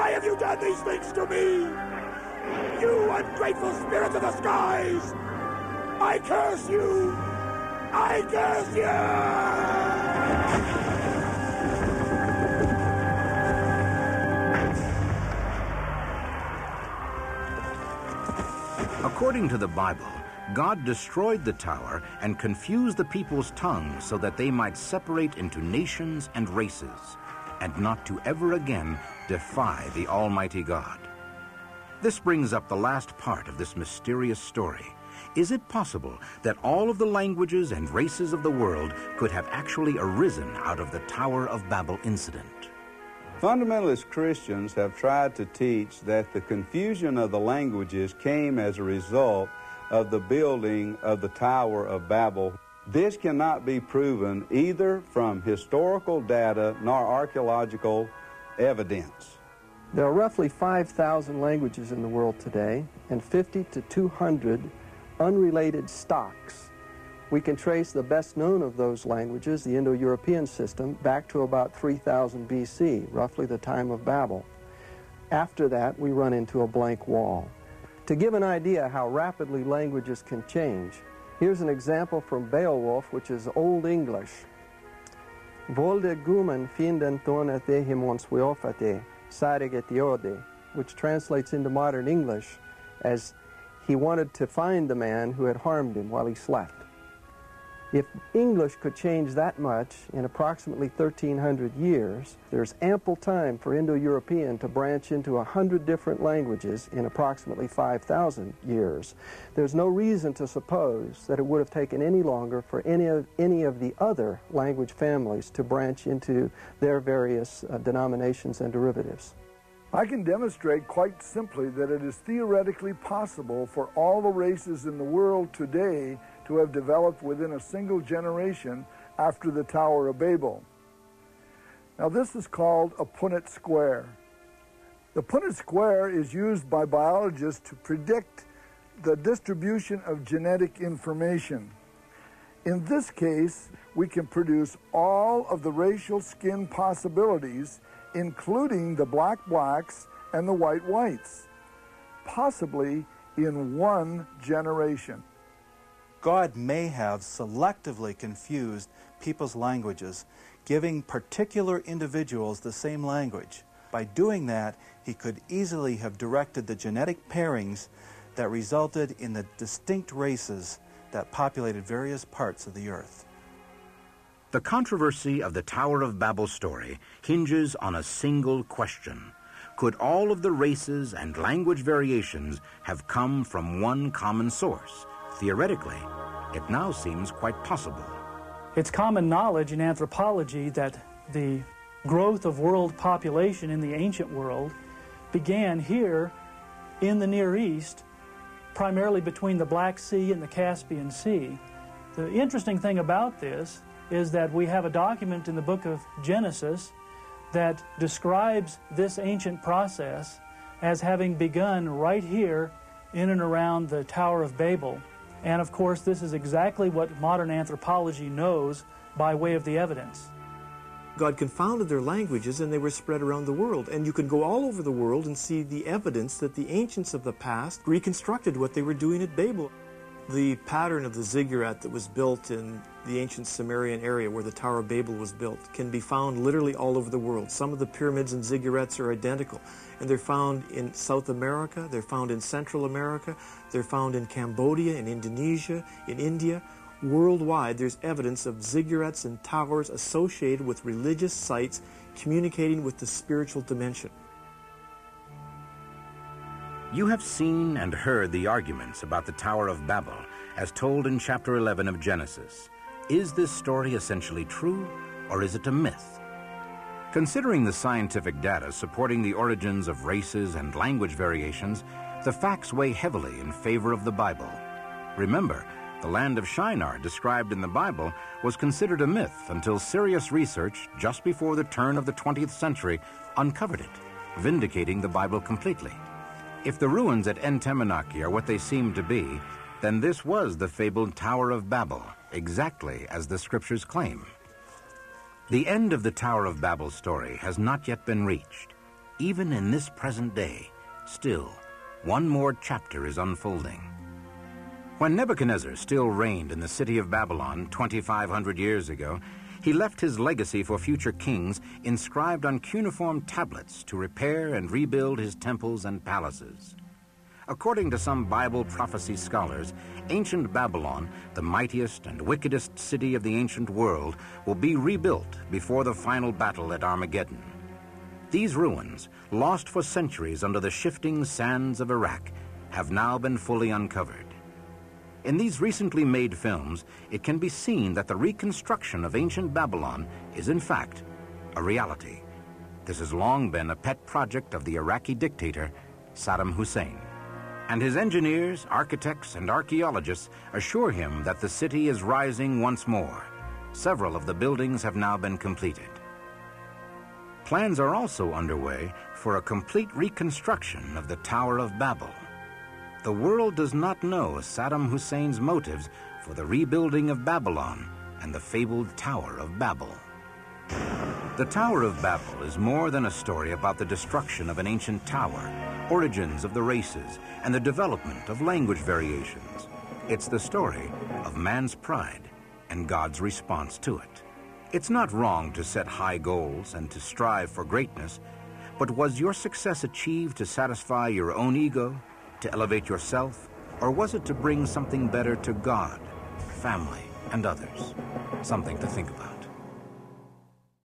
Why have you done these things to me? You ungrateful spirits of the skies! I curse you! I curse you! According to the Bible, God destroyed the tower and confused the people's tongues so that they might separate into nations and races, and not to ever again defy the Almighty God. This brings up the last part of this mysterious story. Is it possible that all of the languages and races of the world could have actually arisen out of the Tower of Babel incident? Fundamentalist Christians have tried to teach that the confusion of the languages came as a result of the building of the Tower of Babel. This cannot be proven either from historical data nor archaeological evidence. There are roughly 5,000 languages in the world today and 50 to 200 unrelated stocks. We can trace the best known of those languages, the Indo-European system, back to about 3000 BC, roughly the time of Babel. After that, we run into a blank wall. To give an idea how rapidly languages can change, here's an example from Beowulf, which is Old English. Volde gumen finden tonet himons weofate, sarigetiode, which translates into modern English as he wanted to find the man who had harmed him while he slept. If English could change that much in approximately 1,300 years, there's ample time for Indo-European to branch into 100 different languages in approximately 5,000 years. There's no reason to suppose that it would have taken any longer for any of the other language families to branch into their various denominations and derivatives. I can demonstrate quite simply that it is theoretically possible for all the races in the world today to have developed within a single generation after the Tower of Babel. Now this is called a Punnett square. The Punnett square is used by biologists to predict the distribution of genetic information. In this case, we can produce all of the racial skin possibilities, including the black blacks and the white whites, possibly in one generation. God may have selectively confused people's languages, giving particular individuals the same language. By doing that, he could easily have directed the genetic pairings that resulted in the distinct races that populated various parts of the earth. The controversy of the Tower of Babel story hinges on a single question. Could all of the races and language variations have come from one common source? Theoretically, it now seems quite possible. It's common knowledge in anthropology that the growth of world population in the ancient world began here in the Near East, primarily between the Black Sea and the Caspian Sea. The interesting thing about this is that we have a document in the book of Genesis that describes this ancient process as having begun right here in and around the Tower of Babel. And of course, this is exactly what modern anthropology knows by way of the evidence. God confounded their languages and they were spread around the world. And you can go all over the world and see the evidence that the ancients of the past reconstructed what they were doing at Babel. The pattern of the ziggurat that was built in the ancient Sumerian area where the Tower of Babel was built can be found literally all over the world. Some of the pyramids and ziggurats are identical, and they're found in South America, they're found in Central America, they're found in Cambodia, in Indonesia, in India. Worldwide, there's evidence of ziggurats and towers associated with religious sites communicating with the spiritual dimension. You have seen and heard the arguments about the Tower of Babel as told in chapter 11 of Genesis. Is this story essentially true, or is it a myth? Considering the scientific data supporting the origins of races and language variations, the facts weigh heavily in favor of the Bible. Remember, the land of Shinar described in the Bible was considered a myth until serious research just before the turn of the 20th century uncovered it, vindicating the Bible completely. If the ruins at En-Temenaki are what they seem to be, then this was the fabled Tower of Babel, exactly as the scriptures claim. The end of the Tower of Babel story has not yet been reached. even in this present day, still, one more chapter is unfolding. When Nebuchadnezzar still reigned in the city of Babylon 2,500 years ago, he left his legacy for future kings inscribed on cuneiform tablets to repair and rebuild his temples and palaces. According to some Bible prophecy scholars, ancient Babylon, the mightiest and wickedest city of the ancient world, will be rebuilt before the final battle at Armageddon. These ruins, lost for centuries under the shifting sands of Iraq, have now been fully uncovered. In these recently made films, it can be seen that the reconstruction of ancient Babylon is in fact a reality. This has long been a pet project of the Iraqi dictator, Saddam Hussein. And his engineers, architects, and archaeologists assure him that the city is rising once more. Several of the buildings have now been completed. Plans are also underway for a complete reconstruction of the Tower of Babel. The world does not know Saddam Hussein's motives for the rebuilding of Babylon and the fabled Tower of Babel. The Tower of Babel is more than a story about the destruction of an ancient tower, origins of the races, and the development of language variations. It's the story of man's pride and God's response to it. It's not wrong to set high goals and to strive for greatness, but was your success achieved to satisfy your own ego, to elevate yourself, or was it to bring something better to God, family, and others? Something to think about.